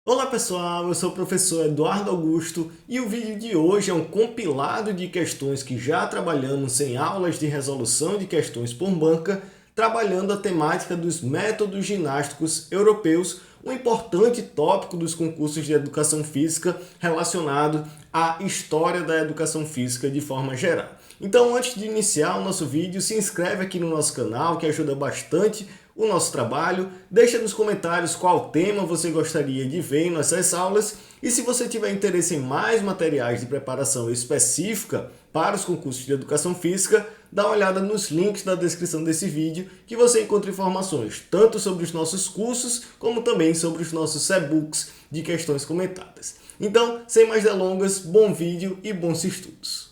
Olá pessoal, eu sou o professor Eduardo Augusto e o vídeo de hoje é um compilado de questões que já trabalhamos em aulas de resolução de questões por banca, trabalhando a temática dos métodos ginásticos europeus, um importante tópico dos concursos de educação física relacionado à história da educação física de forma geral. Então, antes de iniciar o nosso vídeo, se inscreve aqui no nosso canal, que ajuda bastante o nosso trabalho. Deixa nos comentários qual tema você gostaria de ver em nossas aulas e se você tiver interesse em mais materiais de preparação específica para os concursos de educação física, dá uma olhada nos links da descrição desse vídeo que você encontra informações tanto sobre os nossos cursos como também sobre os nossos e-books de questões comentadas. Então, sem mais delongas, bom vídeo e bons estudos!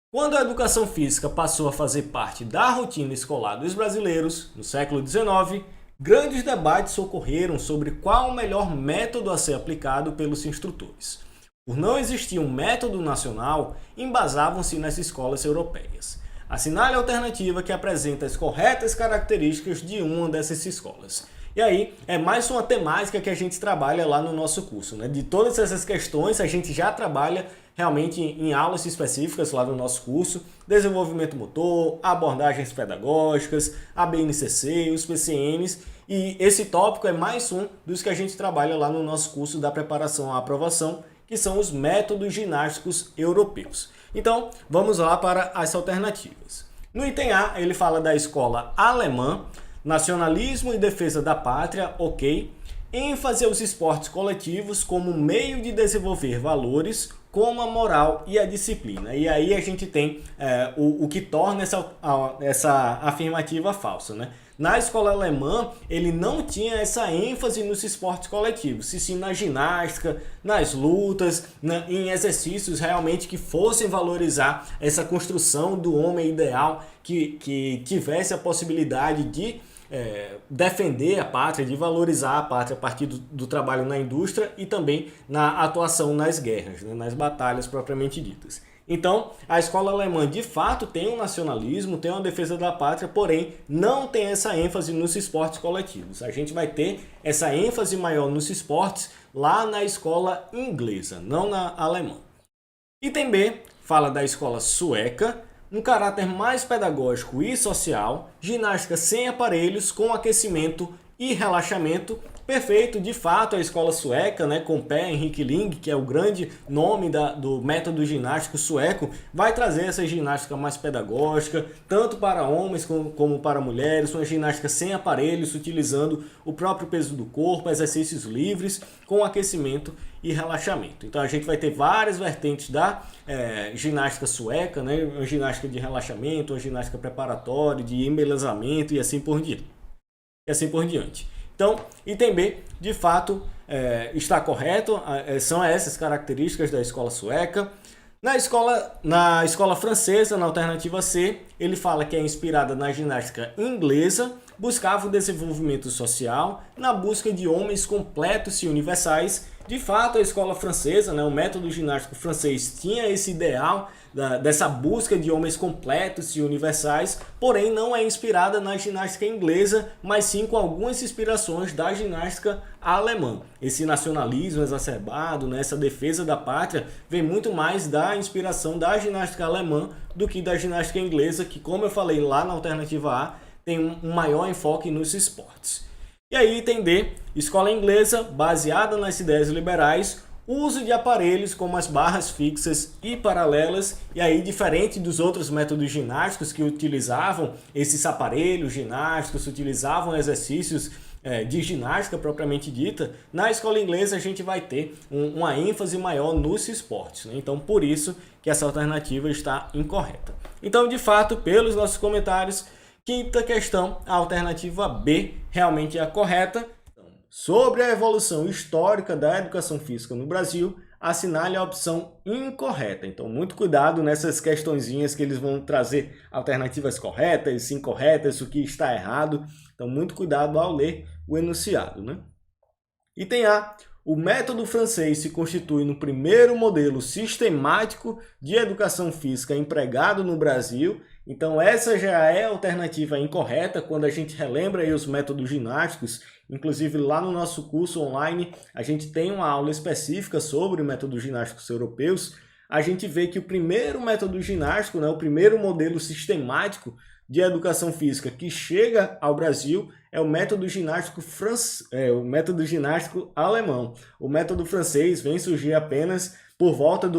Quando a educação física passou a fazer parte da rotina escolar dos brasileiros, no século XIX, grandes debates ocorreram sobre qual o melhor método a ser aplicado pelos instrutores. Por não existir um método nacional, embasavam-se nas escolas europeias. Assinale a alternativa que apresenta as corretas características de uma dessas escolas. E aí, é mais uma temática que a gente trabalha lá no nosso curso, né? De todas essas questões, a gente já trabalha realmente em aulas específicas lá no nosso curso, desenvolvimento motor, abordagens pedagógicas, a BNCC, os PCNs, e esse tópico é mais um dos que a gente trabalha lá no nosso curso da preparação à aprovação, que são os métodos ginásticos europeus. Então, vamos lá para as alternativas. No item A, ele fala da escola alemã, nacionalismo e defesa da pátria, ok. ênfase aos esportes coletivos como meio de desenvolver valores como a moral e a disciplina. E aí a gente tem o que torna essa afirmativa falsa, né? Na escola alemã, ele não tinha essa ênfase nos esportes coletivos, e sim na ginástica, nas lutas, em exercícios realmente que fossem valorizar essa construção do homem ideal, que tivesse a possibilidade de defender a pátria, de valorizar a pátria a partir do trabalho na indústria e também na atuação nas guerras, né, nas batalhas propriamente ditas. Então, a escola alemã de fato tem um nacionalismo, tem uma defesa da pátria, porém não tem essa ênfase nos esportes coletivos. A gente vai ter essa ênfase maior nos esportes lá na escola inglesa, não na alemã. Item B fala da escola sueca, um caráter mais pedagógico e social, ginástica sem aparelhos, com aquecimento e relaxamento. Perfeito, de fato, a escola sueca, né, com Per Henrik Ling, que é o grande nome do método ginástico sueco, vai trazer essa ginástica mais pedagógica, tanto para homens como para mulheres, uma ginástica sem aparelhos, utilizando o próprio peso do corpo, exercícios livres, com aquecimento e relaxamento. Então a gente vai ter várias vertentes da ginástica sueca, né, uma ginástica de relaxamento, uma ginástica preparatória, de embelezamento e assim por diante. Então, item B, de fato, está correto, são essas características da escola sueca. Na escola francesa, na alternativa C, ele fala que é inspirada na ginástica inglesa, buscava o desenvolvimento social na busca de homens completos e universais. De fato, a escola francesa, né, o método ginástico francês, tinha esse ideal dessa busca de homens completos e universais, porém não é inspirada na ginástica inglesa, mas sim com algumas inspirações da ginástica alemã. Esse nacionalismo exacerbado, né, essa defesa da pátria, vem muito mais da inspiração da ginástica alemã do que da ginástica inglesa, que, como eu falei lá na alternativa A, tem um maior enfoque nos esportes. E aí, item D, escola inglesa, baseada nas ideias liberais, uso de aparelhos como as barras fixas e paralelas, e aí diferente dos outros métodos ginásticos que utilizavam esses aparelhos ginásticos, utilizavam exercícios de ginástica propriamente dita, na escola inglesa a gente vai ter uma ênfase maior nos esportes, né? Então por isso que essa alternativa está incorreta. Então, de fato, pelos nossos comentários, quinta questão, a alternativa B realmente é a correta. Sobre a evolução histórica da educação física no Brasil, assinale a opção incorreta. Então, muito cuidado nessas questõezinhas que eles vão trazer alternativas corretas, incorretas, o que está errado. Então, muito cuidado ao ler o enunciado, né? Item A. o método francês se constitui no primeiro modelo sistemático de educação física empregado no Brasil. Então essa já é a alternativa incorreta quando a gente relembra aí os métodos ginásticos. Inclusive lá no nosso curso online a gente tem uma aula específica sobre métodos ginásticos europeus. A gente vê que o primeiro método ginástico, o primeiro modelo sistemático de educação física que chega ao Brasil é o método ginástico alemão. O método francês vem surgir apenas por volta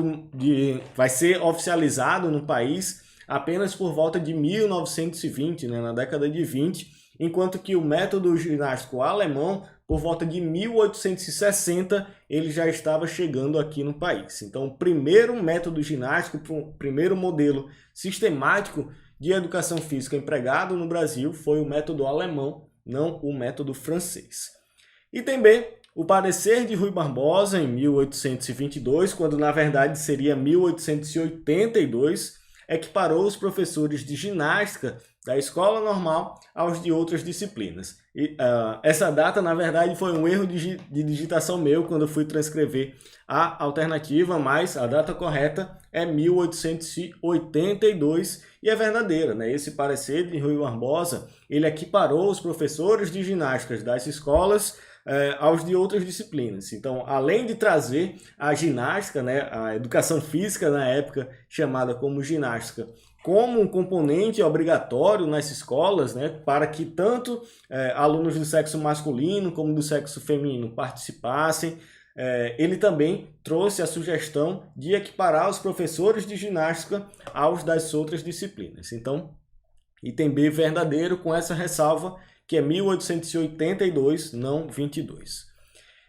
vai ser oficializado no país apenas por volta de 1920, na década de 20, enquanto que o método ginástico alemão, por volta de 1860, ele já estava chegando aqui no país. Então, o primeiro método ginástico, o primeiro modelo sistemático de educação física empregado no Brasil foi o método alemão, não o método francês. E também o parecer de Rui Barbosa, em 1822, quando na verdade seria 1882, equiparou os professores de ginástica da escola normal aos de outras disciplinas. E, essa data, na verdade, foi um erro de digitação meu quando eu fui transcrever a alternativa, mas a data correta é 1882 e é verdadeira, Esse parecer de Rui Barbosa, ele equiparou os professores de ginástica das escolas aos de outras disciplinas. Então, além de trazer a ginástica, a educação física na época chamada como ginástica, como um componente obrigatório nas escolas, para que tanto alunos do sexo masculino como do sexo feminino participassem, ele também trouxe a sugestão de equiparar os professores de ginástica aos das outras disciplinas. Então, item B verdadeiro com essa ressalva, que é 1882, não 22.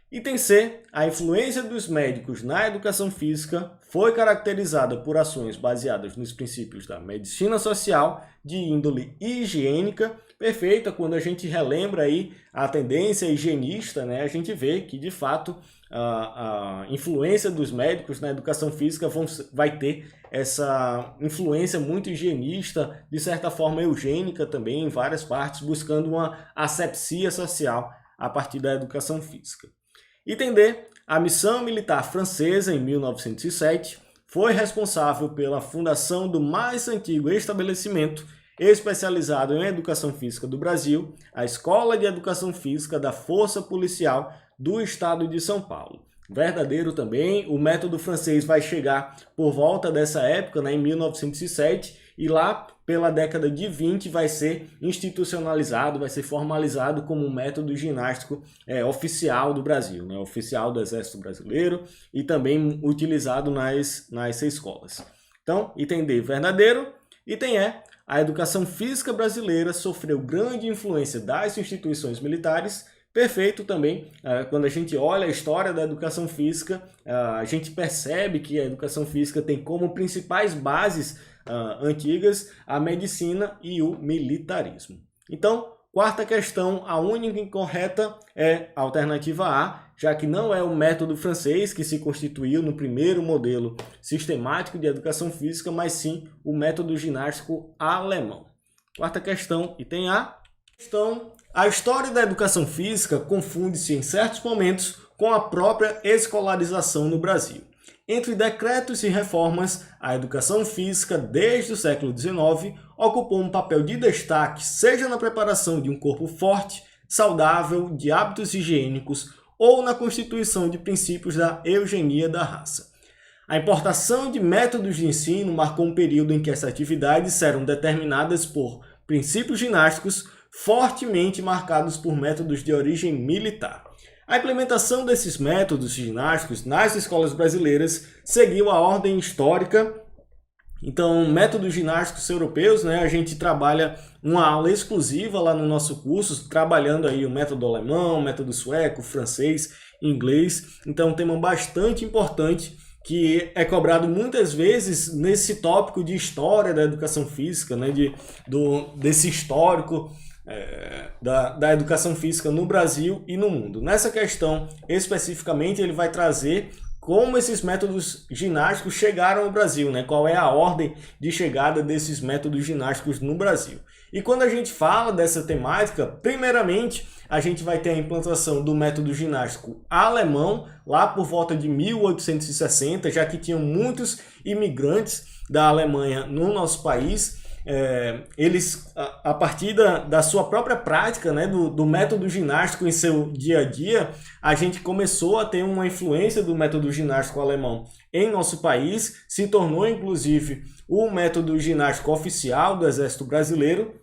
Item C, a influência dos médicos na educação física foi caracterizada por ações baseadas nos princípios da medicina social, de índole higiênica, perfeita. Quando a gente relembra aí a tendência higienista, a gente vê que, de fato, a influência dos médicos na educação física vai ter essa influência muito higienista, de certa forma eugênica também, em várias partes, buscando uma asepsia social a partir da educação física. Item D, a missão militar francesa, em 1907, foi responsável pela fundação do mais antigo estabelecimento especializado em educação física do Brasil, a Escola de Educação Física da Força Policial do Estado de São Paulo. Verdadeiro também, o método francês vai chegar por volta dessa época, em 1907, e lá pela década de 20 vai ser institucionalizado, vai ser formalizado como um método ginástico oficial do Brasil, oficial do Exército Brasileiro e também utilizado nas escolas. Então, item D, verdadeiro. Item E, a educação física brasileira sofreu grande influência das instituições militares. Perfeito também, quando a gente olha a história da educação física, a gente percebe que a educação física tem como principais bases antigas a medicina e o militarismo. Então, quarta questão, a única incorreta é a alternativa A, já que não é o método francês que se constituiu no primeiro modelo sistemático de educação física, mas sim o método ginástico alemão. Quarta questão, item A. A história da educação física confunde-se em certos momentos com a própria escolarização no Brasil. Entre decretos e reformas, a educação física, desde o século XIX, ocupou um papel de destaque, seja na preparação de um corpo forte, saudável, de hábitos higiênicos, ou na constituição de princípios da eugenia da raça. A importação de métodos de ensino marcou um período em que essas atividades eram determinadas por princípios ginásticos fortemente marcados por métodos de origem militar. A implementação desses métodos ginásticos nas escolas brasileiras seguiu a ordem histórica. Então, métodos ginásticos europeus, a gente trabalha uma aula exclusiva lá no nosso curso, trabalhando aí o método alemão, o método sueco, francês, inglês. Então, um tema bastante importante que é cobrado muitas vezes nesse tópico de história da educação física, desse histórico da educação física no Brasil e no mundo. Nessa questão, especificamente, ele vai trazer como esses métodos ginásticos chegaram ao Brasil, qual é a ordem de chegada desses métodos ginásticos no Brasil. E quando a gente fala dessa temática, primeiramente a gente vai ter a implantação do método ginástico alemão, lá por volta de 1860, já que tinham muitos imigrantes da Alemanha no nosso país. Eles, a partir da sua própria prática, né, do método ginástico em seu dia a dia, a gente começou a ter uma influência do método ginástico alemão em nosso país, se tornou inclusive o método ginástico oficial do Exército Brasileiro.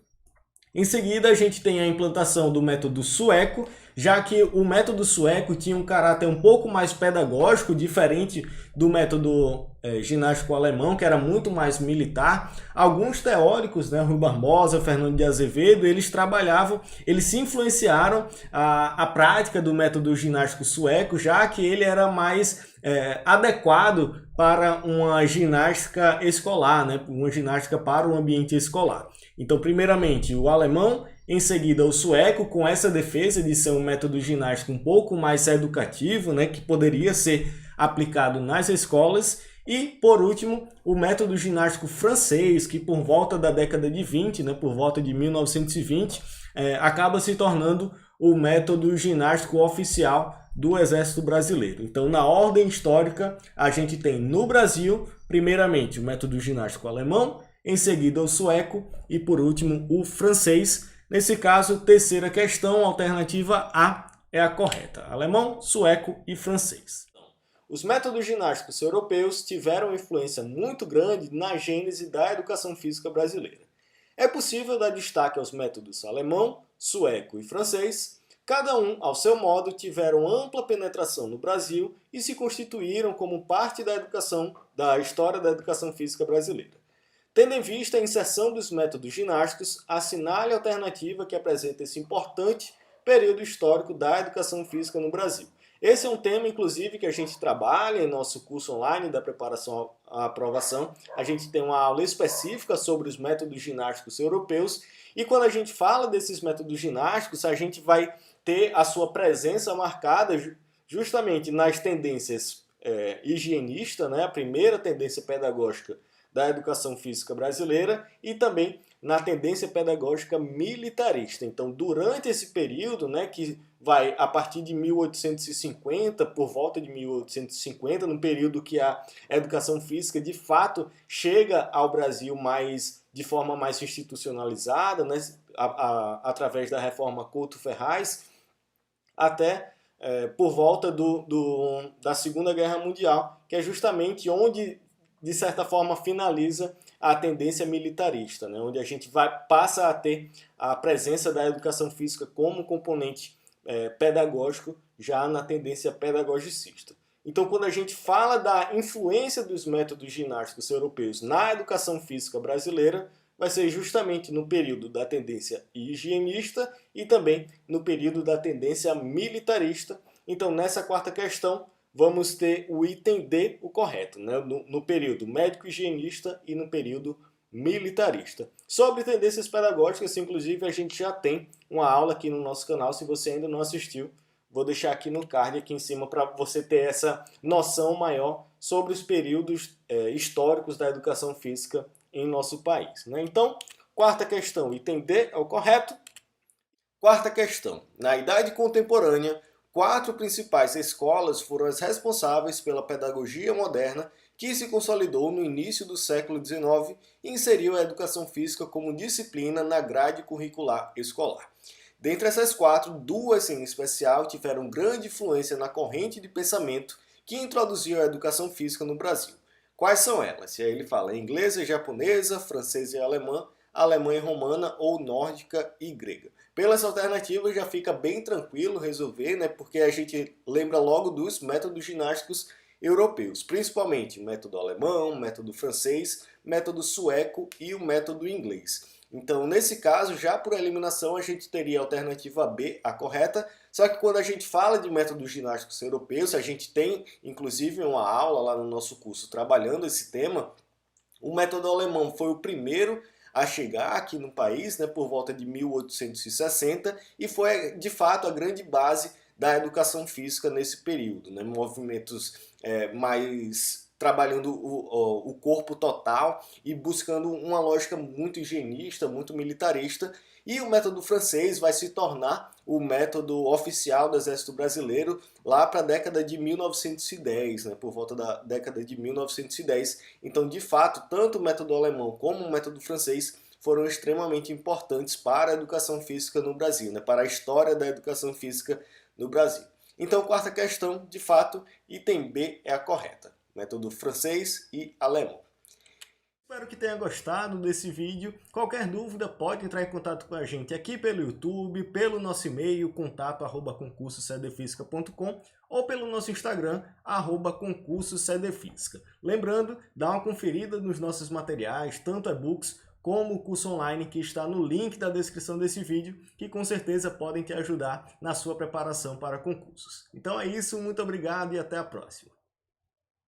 Em seguida, a gente tem a implantação do método sueco, já que o método sueco tinha um caráter um pouco mais pedagógico, diferente do método ginástico alemão, que era muito mais militar. Alguns teóricos, né, Rui Barbosa, Fernando de Azevedo, eles se influenciaram a prática do método ginástico sueco, já que ele era mais adequado para uma ginástica escolar, né, uma ginástica para o ambiente escolar. Então, primeiramente, o alemão, em seguida o sueco, com essa defesa de ser um método ginástico um pouco mais educativo, né, que poderia ser aplicado nas escolas, e, por último, o método ginástico francês, que por volta da década de 20, né, por volta de 1920, acaba se tornando o método ginástico oficial do Exército Brasileiro. Então, na ordem histórica, a gente tem no Brasil, primeiramente, o método ginástico alemão, em seguida o sueco e, por último, o francês. Nesse caso, terceira questão, alternativa A é a correta. Alemão, sueco e francês. Os métodos ginásticos europeus tiveram influência muito grande na gênese da educação física brasileira. É possível dar destaque aos métodos alemão, sueco e francês. Cada um, ao seu modo, tiveram ampla penetração no Brasil e se constituíram como parte da história da educação física brasileira. Tendo em vista a inserção dos métodos ginásticos, assinale a alternativa que apresenta esse importante período histórico da educação física no Brasil. Esse é um tema, inclusive, que a gente trabalha em nosso curso online da preparação à aprovação. A gente tem uma aula específica sobre os métodos ginásticos europeus. E quando a gente fala desses métodos ginásticos, a gente vai ter a sua presença marcada justamente nas tendências higienistas, né? A primeira tendência pedagógica da educação física brasileira, e também na tendência pedagógica militarista. Então, durante esse período, né, que vai a partir de 1850, por volta de 1850, no período que a educação física de fato chega ao Brasil de forma mais institucionalizada, né, através da reforma Couto-Ferraz, até por volta da Segunda Guerra Mundial, que é justamente de certa forma, finaliza a tendência militarista, né? Onde a gente passa a ter a presença da educação física como componente pedagógico, já na tendência pedagogicista. Então, quando a gente fala da influência dos métodos ginásticos europeus na educação física brasileira, vai ser justamente no período da tendência higienista e também no período da tendência militarista. Então, nessa quarta questão, vamos ter o item D, o correto, né? No período médico-higienista e no período militarista. Sobre tendências pedagógicas, inclusive, a gente já tem uma aula aqui no nosso canal. Se você ainda não assistiu, vou deixar aqui no card, aqui em cima, para você ter essa noção maior sobre os períodos históricos da educação física em nosso país, né? Então, quarta questão, item D é o correto. Quarta questão, na Idade Contemporânea, 4 principais escolas foram as responsáveis pela pedagogia moderna que se consolidou no início do século XIX e inseriu a educação física como disciplina na grade curricular escolar. Dentre essas 4, 2 em especial tiveram grande influência na corrente de pensamento que introduziu a educação física no Brasil. Quais são elas? E aí ele fala inglesa e japonesa, francesa e alemã, alemã e romana ou nórdica e grega. Pelas alternativas já fica bem tranquilo resolver, né? Porque a gente lembra logo dos métodos ginásticos europeus, principalmente o método alemão, o método francês, o método sueco e o método inglês. Então, nesse caso, já por eliminação, a gente teria a alternativa B, a correta. Só que quando a gente fala de métodos ginásticos europeus, a gente tem inclusive uma aula lá no nosso curso trabalhando esse tema. O método alemão foi o primeiro a chegar aqui no país, né, por volta de 1860, e foi de fato a grande base da educação física nesse período, né? Movimentos mais trabalhando o corpo total e buscando uma lógica muito higienista, muito militarista. E o método francês vai se tornar o método oficial do Exército Brasileiro lá para a década de 1910, né, por volta da década de 1910. Então, de fato, tanto o método alemão como o método francês foram extremamente importantes para a educação física no Brasil, né, para a história da educação física no Brasil. Então, quarta questão, de fato, item B é a correta. Método francês e alemão. Espero que tenha gostado desse vídeo. Qualquer dúvida pode entrar em contato com a gente aqui pelo YouTube, pelo nosso e-mail contato@concursocedefísica.com ou pelo nosso Instagram @concursocedefísica. Lembrando, dá uma conferida nos nossos materiais, tanto e-books como o curso online que está no link da descrição desse vídeo, que com certeza podem te ajudar na sua preparação para concursos. Então é isso, muito obrigado e até a próxima.